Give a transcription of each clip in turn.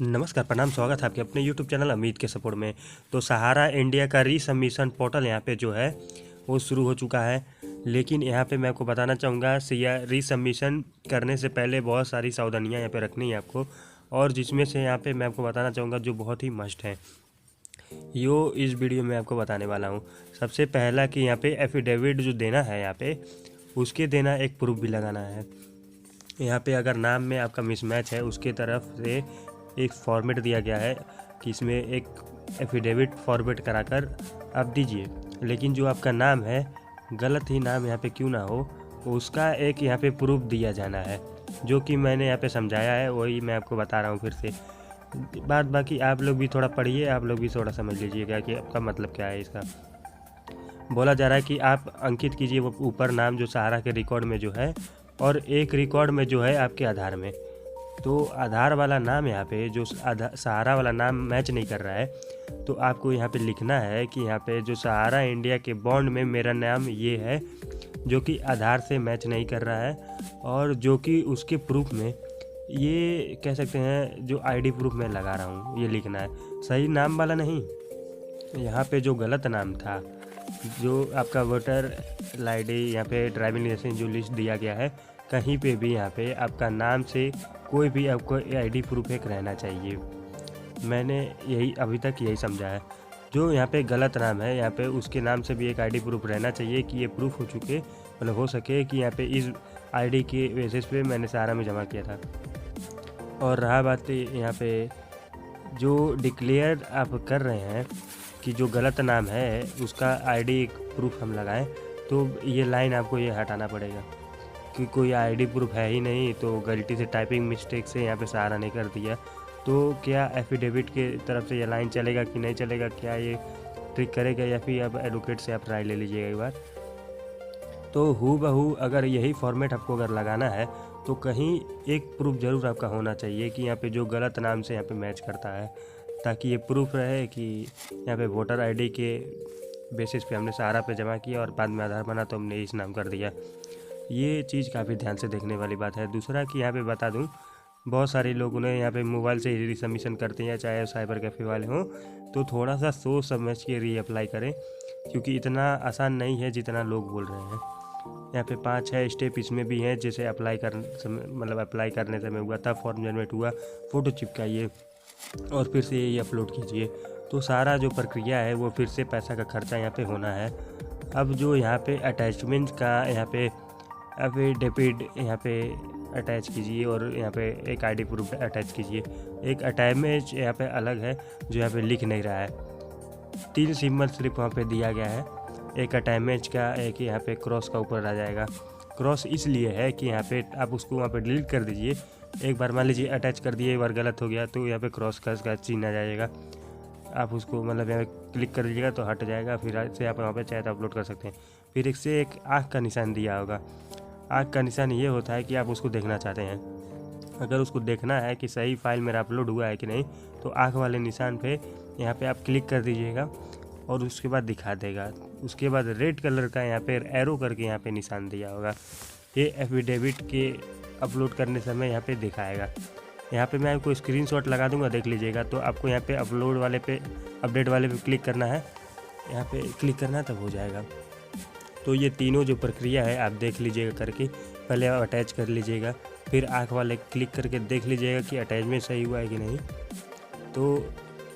नमस्कार, प्रणाम, स्वागत है आपके अपने यूट्यूब चैनल अमित के सपोर्ट में। तो सहारा इंडिया का रीसबमिशन पोर्टल यहाँ पे जो है वो शुरू हो चुका है। लेकिन यहाँ पे मैं आपको बताना चाहूँगा रीसबमिशन करने से पहले बहुत सारी सावधानियाँ यहाँ पे रखनी है आपको, और जिसमें से यहाँ पे मैं आपको बताना चाहूँगा जो बहुत ही मस्ट है यो इस वीडियो में आपको बताने वाला हूँ। सबसे पहला कि यहाँ पे एफिडेविट जो देना है यहाँ पे उसके देना एक प्रूफ भी लगाना है। यहाँ पे अगर नाम में आपका मिसमैच है उसके तरफ से एक फॉर्मेट दिया गया है कि इसमें एक एफिडेविट फॉर्मेट कराकर आप दीजिए। लेकिन जो आपका नाम है गलत ही नाम यहाँ पे क्यों ना हो उसका एक यहाँ पे प्रूफ दिया जाना है, जो कि मैंने यहाँ पे समझाया है वही मैं आपको बता रहा हूँ फिर से। बात बाकी आप लोग भी थोड़ा पढ़िए, आप लोग भी थोड़ा समझ लीजिएगा कि आपका मतलब क्या है। इसका बोला जा रहा है कि आप अंकित कीजिए वो ऊपर नाम जो सहारा के रिकॉर्ड में जो है, और एक रिकॉर्ड में जो है आपके आधार में। तो आधार वाला नाम यहाँ पे जो सहारा वाला नाम मैच नहीं कर रहा है, तो आपको यहाँ पे लिखना है कि यहाँ पे जो सहारा इंडिया के बॉन्ड में मेरा नाम ये है जो कि आधार से मैच नहीं कर रहा है, और जो कि उसके प्रूफ में ये कह सकते हैं जो आईडी प्रूफ में लगा रहा हूँ ये लिखना है, सही नाम वाला नहीं। यहाँ पे जो गलत नाम था, जो आपका वोटर आईडी यहाँ पे ड्राइविंग लाइसेंस जो लिस्ट दिया गया है, कहीं पे भी यहाँ पे आपका नाम से कोई भी आपको आईडी प्रूफ एक रहना चाहिए। मैंने यही अभी तक यही समझा है। जो यहाँ पे गलत नाम है यहाँ पे उसके नाम से भी एक आईडी प्रूफ रहना चाहिए कि ये प्रूफ हो चुके, मतलब हो सके कि यहाँ पे इस आईडी के बेसिस पे मैंने सहारा में जमा किया था। और रहा बात यहाँ पे जो डिक्लेयर आप कर रहे हैं कि जो गलत नाम है उसका आईडी प्रूफ हम लगाएं, तो ये लाइन आपको ये हटाना पड़ेगा कि कोई आईडी प्रूफ है ही नहीं, तो गलती से टाइपिंग मिस्टेक से यहाँ पे सहारा नहीं कर दिया। तो क्या एफिडेविट के तरफ से ये लाइन चलेगा कि नहीं चलेगा, क्या ये ट्रिक करेगा, या फिर अब एडवोकेट से आप राय ले लीजिएगा एक बार। तो हूबहू अगर यही फॉर्मेट आपको अगर लगाना है तो कहीं एक प्रूफ ज़रूर आपका होना चाहिए कि यहाँ पे जो गलत नाम से यहाँ पे मैच करता है, ताकि ये प्रूफ रहे कि यहाँ पे वोटर आईडी के बेसिस पे हमने सहारा पे जमा किया और बाद में आधार बना तो हमने इस नाम कर दिया। ये चीज़ काफ़ी ध्यान से देखने वाली बात है। दूसरा कि यहाँ पे बता दूँ, बहुत सारे लोग उन्हें यहाँ पे मोबाइल से ही रीसबमिशन करते हैं, चाहे साइबर कैफ़े वाले हों, तो थोड़ा सा सोच समझ के रीअप्लाई करें, क्योंकि इतना आसान नहीं है जितना लोग बोल रहे हैं। यहाँ पे 5-6 स्टेप इसमें भी हैं, जैसे अप्लाई करने समय हुआ था, फॉर्म जनरेट हुआ, फ़ोटो चिपकाइए और फिर से ये अपलोड कीजिए। तो सारा जो प्रक्रिया है वो फिर से पैसा का खर्चा यहाँ पे होना है। अब जो यहाँ पे अटैचमेंट का यहाँ पे एफिडेविट यहाँ पे अटैच कीजिए, और यहाँ पे एक आईडी प्रूफ अटैच कीजिए। एक अटैचमेंट यहाँ पे अलग है जो यहाँ पे लिख नहीं रहा है, 3 सिंबल सिर्फ वहाँ पे दिया गया है। एक अटैचमेंट का, एक यहाँ पे क्रॉस का ऊपर आ जाएगा। क्रॉस इसलिए है कि यहाँ पे आप उसको वहाँ पे डिलीट कर दीजिए। एक बार मान लीजिए अटैच कर दिए, एक बार गलत हो गया तो यहाँ पे क्रॉस का चिन्ह आ जाएगा। आप उसको मतलब यहाँ पे क्लिक कर दीजिएगा तो हट जाएगा, फिर से आप वहाँ पे चाहे तो अपलोड कर सकते हैं। फिर इससे एक आँख का निशान दिया होगा। आँख का निशान ये होता है कि आप उसको देखना चाहते हैं। अगर उसको देखना है कि सही फाइल मेरा अपलोड हुआ है कि नहीं, तो आँख वाले निशान पे यहाँ पे आप क्लिक कर दीजिएगा और उसके बाद दिखा देगा। उसके बाद रेड कलर का यहाँ पे एरो करके यहाँ पे निशान दिया होगा, ये एफिडेविट के अपलोड करने समय यहाँ पे दिखाएगा। यहाँ पे मैं आपको स्क्रीनशॉट लगा दूंगा, देख लीजिएगा। तो आपको यहाँ पे अपलोड वाले पे, अपडेट वाले पे क्लिक करना है, यहाँ पे क्लिक करना है, तब हो जाएगा। तो ये तीनों जो प्रक्रिया है आप देख लीजिएगा करके। पहले आप अटैच कर लीजिएगा, फिर आँख वाले क्लिक करके देख लीजिएगा कि अटैचमेंट सही हुआ है कि नहीं। तो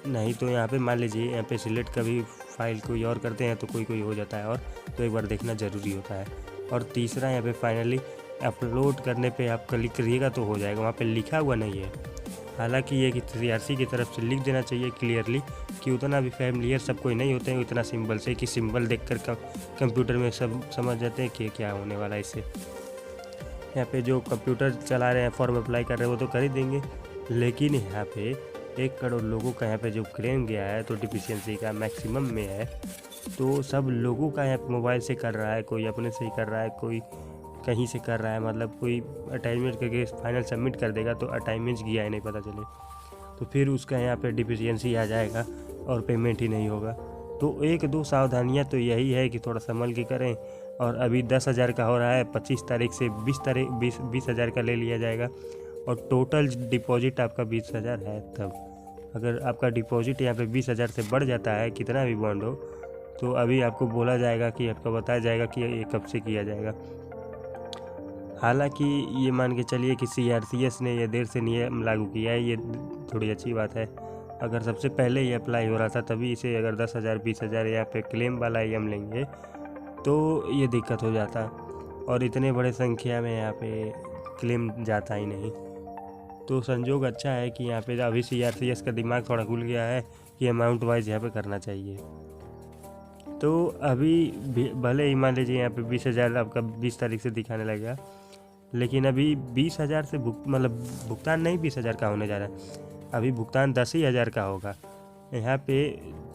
नहीं तो यहाँ पे मान लीजिए यहाँ पे सिलेक्ट कभी फाइल कोई और करते हैं तो कोई हो जाता है, और तो एक बार देखना ज़रूरी होता है। और तीसरा यहाँ पे फाइनली अपलोड करने पे आप क्लिक करिएगा तो हो जाएगा। वहाँ पे लिखा हुआ नहीं है, हालांकि ये कि सीआरसी की तरफ से लिख देना चाहिए क्लियरली कि उतना भी फैमिलियर सब कोई नहीं होते हैं उतना सिंबल से, कि सिंबल देखकर कंप्यूटर में सब समझ जाते हैं कि क्या होने वाला है इससे। यहाँ पे जो कंप्यूटर चला रहे हैं, फॉर्म अप्लाई कर रहे हैं, वो तो कर ही देंगे। लेकिन यहाँ पे 1 करोड़ लोगों का यहाँ पे जो क्लेम गया है तो डिफिशियंसी का मैक्सिमम में है, तो सब लोगों का यहाँ मोबाइल से कर रहा है, कोई अपने से ही कर रहा है, कोई कहीं से कर रहा है। मतलब कोई अटैचमेंट करके फाइनल सबमिट कर देगा तो अटैचमेंट गया है नहीं पता चले, तो फिर उसका यहाँ पे डिफिशियंसी आ जाएगा और पेमेंट ही नहीं होगा। तो 1-2 सावधानियाँ तो यही है कि थोड़ा संभल के करें। और अभी 10,000 का हो रहा है, 25 तारीख से 20 हज़ार का ले लिया जाएगा। और टोटल डिपॉजिट आपका 20,000 है, तब अगर आपका डिपॉजिट यहाँ पे 20,000 से बढ़ जाता है, कितना भी बॉन्ड हो, तो अभी आपको बोला जाएगा कि आपको बताया जाएगा कि ये कब से किया जाएगा। हालांकि ये मान के चलिए कि CRCS ने ये देर से नियम लागू किया है, ये थोड़ी अच्छी बात है। अगर सबसे पहले ये अप्लाई हो रहा था तभी इसे अगर 10,000 20,000 यहाँ पे क्लेम वाला EM लेंगे तो ये दिक्कत हो जाता, और इतने बड़े संख्या में यहाँ पे क्लेम जाता ही नहीं। तो संजोग अच्छा है कि यहाँ पे अभी CRCS का दिमाग थोड़ा खुल गया है कि अमाउंट वाइज यहाँ पे करना चाहिए। तो अभी भले ही मान लीजिए यहाँ पे 20,000 आपका 20 तारीख से दिखाने लगेगा, लेकिन अभी 20,000 से भुगतान नहीं 20,000 का होने जा रहा है, अभी भुगतान 10,000 का होगा। यहाँ पे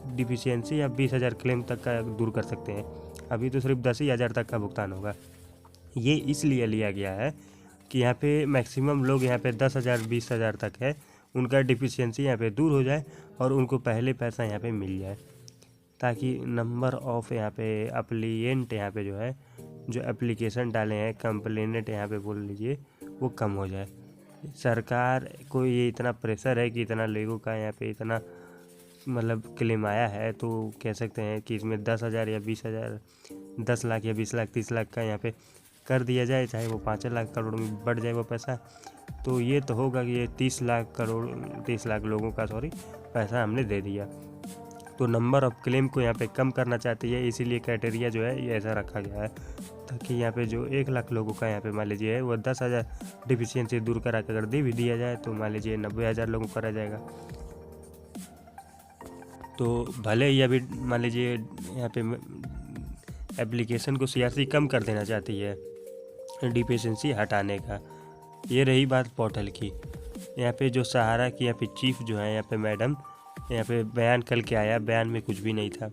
डिफिशियंसी आप 20,000 क्लेम तक का दूर कर सकते हैं, अभी तो सिर्फ 10,000 तक का भुगतान होगा। ये इसलिए लिया गया है कि यहाँ पे मैक्सिमम लोग यहाँ पे 10,000 20,000 तक है, उनका डिफिशियंसी यहाँ पे दूर हो जाए और उनको पहले पैसा यहाँ पे मिल जाए, ताकि नंबर ऑफ यहाँ पे अप्लीएंट यहाँ पे जो है, जो एप्लीकेशन डाले हैं, कंप्लेनेंट यहाँ पे बोल लीजिए, वो कम हो जाए। सरकार को ये इतना प्रेशर है कि इतना लोगों का यहाँ पे इतना मतलब क्लेम आया है, तो कह सकते हैं कि इसमें 10,000 या 20,000, 10 लाख या 20 लाख 30 लाख का यहाँ पे कर दिया जाए, चाहे वो 5 लाख करोड़ में बढ़ जाए वो पैसा, तो ये तो होगा कि ये 30 लाख लोगों का पैसा हमने दे दिया। तो नंबर ऑफ क्लेम को यहाँ पे कम करना चाहती है, इसीलिए क्राइटेरिया जो है ये ऐसा रखा गया है, ताकि यहाँ पे जो 1 लाख लोगों का यहाँ पे मान लीजिए वो 10,000 डिफिशियंसी दूर करा के अगर दे भी दिया जाए तो मान लीजिए 90,000 लोगों का रह जाएगा। तो भले ही अभी मान लीजिए यहाँ पे एप्लीकेशन को CRC कम कर देना चाहती है, डिफिशियंसी हटाने का। ये रही बात पोर्टल की। यहाँ पे जो सहारा की यहाँ पे चीफ जो है यहाँ पे मैडम, यहाँ पे बयान कल के आया, बयान में कुछ भी नहीं था,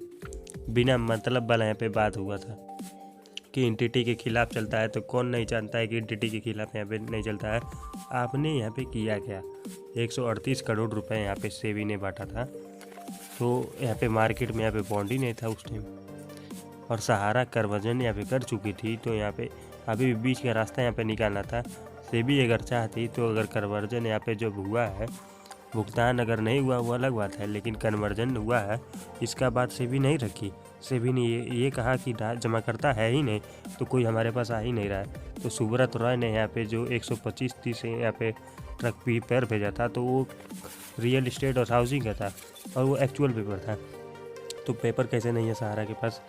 बिना मतलब वाला यहाँ पे बात हुआ था कि एंटिटी के खिलाफ चलता है। तो कौन नहीं जानता है कि एंटिटी के खिलाफ यहाँ पे नहीं चलता है। आपने यहाँ पे किया क्या, 138 करोड़ रुपए यहाँ पे सेबी ने बांटा था, तो यहाँ पे मार्केट में यहाँ पे बॉन्ड ही नहीं था उस टाइम, और सहारा कन्वर्जन यहाँ पे कर चुकी थी, तो यहाँ पे अभी भी बीच का रास्ता यहाँ पे निकालना था। सेबी अगर चाहती तो अगर कन्वर्जन यहाँ पे जब हुआ है, भुगतान अगर नहीं हुआ वो अलग बात है, लेकिन कन्वर्जन हुआ है, इसका बात सेबी नहीं रखी। सेबी ने ये कहा कि जमा करता है ही नहीं, तो कोई हमारे पास आ ही नहीं रहा है। तो सुब्रत रॉय ने यहाँ पे जो 125-30 यहाँ पे ट्रक पेपर भेजा था, तो वो रियल इस्टेट और हाउसिंग का था, और वो एक्चुअल पेपर था। तो पेपर कैसे नहीं है सहारा के पास?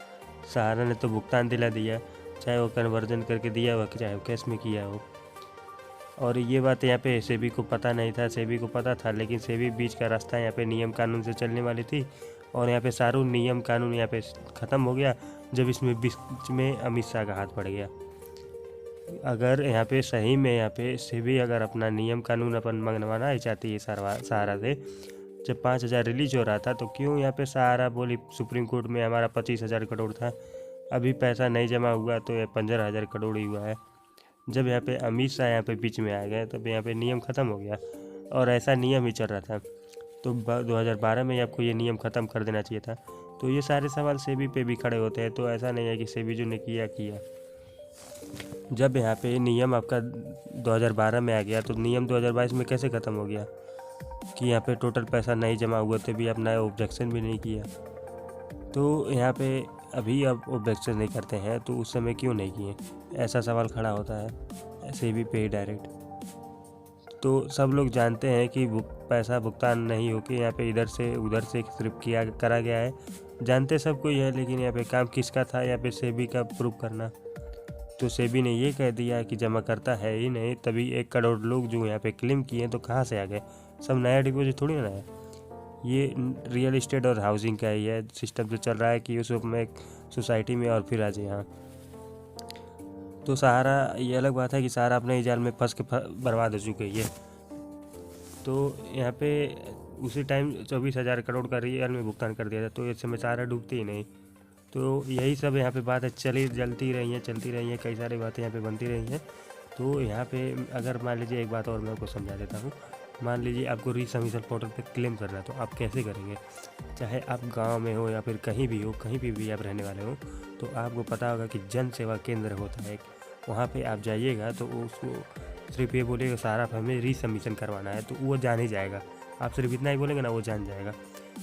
सहारा ने तो भुगतान दिला दिया, चाहे वो कन्वर्जन करके दिया हो चाहे वो कैश में किया हो। और ये बात यहाँ पे सेबी को पता नहीं था, सेबी को पता था, लेकिन सेबी बीच का रास्ता यहाँ पे नियम कानून से चलने वाली थी, और यहाँ पे सारू नियम कानून यहाँ पे ख़त्म हो गया जब इसमें बीच में अमित शाह का हाथ पड़ गया। अगर यहाँ पे सही में यहाँ पे सेबी अगर अपना नियम कानून अपन मंगवाना ही चाहती है सहारा से, जब 5,000 रिलीज हो रहा था, तो क्यों यहाँ पे सहारा बोली सुप्रीम कोर्ट में हमारा 25,000 करोड़ था, अभी पैसा नहीं जमा हुआ तो ये 15,000 करोड़ ही हुआ है। जब यहाँ पे अमित शाह यहाँ पे बीच में आ गए तब यहाँ पे नियम ख़त्म हो गया, और ऐसा नियम ही चल रहा था। तो 2012 में आपको ये नियम ख़त्म कर देना चाहिए था। तो ये सारे सवाल सेबी पे भी खड़े होते हैं। तो ऐसा नहीं है कि सेबी जो ने किया। जब यहाँ पे नियम आपका 2012 में आ गया, तो नियम 2022 में कैसे ख़त्म हो गया कि यहाँ पे टोटल पैसा नहीं जमा हुआ तो भी अपना ऑब्जेक्शन भी नहीं किया। तो यहाँ पे अभी अब ऑब्जेक्शन नहीं करते हैं, तो उस समय क्यों नहीं किए, ऐसा सवाल खड़ा होता है सेबी पे ही डायरेक्ट। तो सब लोग जानते हैं कि पैसा भुगतान नहीं हो के यहाँ पे इधर से उधर से सिर्फ करा गया है, जानते सब कोई है, लेकिन यहाँ पे काम किसका था, यहाँ पे सेबी का प्रूव करना। तो सेबी ने ये कह दिया कि जमा करता है ही नहीं, तभी 1 करोड़ लोग जो यहाँ पे क्लेम किए तो कहाँ से आ गए, सब नया डिपॉजिट थोड़ी ना है। ये रियल इस्टेट और हाउसिंग का ही है सिस्टम जो चल रहा है कि उस में एक सोसाइटी में और फिर आ जाए यहाँ। तो सहारा, ये अलग बात है कि सहारा अपने ही जाल में फंस के बर्बाद हो चुके हैं। तो यहाँ पे उसी टाइम 24,000 करोड़ का रियल में भुगतान कर दिया था, तो इस समय सहारा डूबती ही नहीं। तो यही सब यहाँ पे बातें चलती रही हैं, कई सारी बातें यहाँ पे बनती रही हैं। तो यहाँ पे अगर मान लीजिए एक बात और मैं आपको समझा देता हूँ। मान लीजिए आपको रीसबमिशन पोर्टल पे क्लेम करना है, तो आप कैसे करेंगे? चाहे आप गांव में हो या फिर कहीं भी आप रहने वाले हो, तो आपको पता होगा कि जन सेवा केंद्र होता है, वहाँ पे आप जाइएगा तो उसको सिर्फ ये बोलेगा सहारा ऐप हमें रीसबमिशन करवाना है तो वो जान ही जाएगा। आप सिर्फ इतना ही बोलेंगे ना, वो जान जाएगा।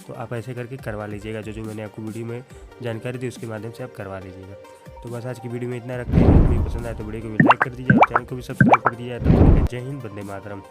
तो आप ऐसे करके करवा लीजिएगा, जो मैंने आपको वीडियो में जानकारी दी उसके माध्यम से आप करवा लीजिएगा। तो बस आज की वीडियो में इतना रखते हैं। वीडियो पसंद आए तो वीडियो को भी लाइक कर दीजिए और चैनल को भी सब्सक्राइब कर दीजिए। तब तक जय हिंद, वंदे मातरम।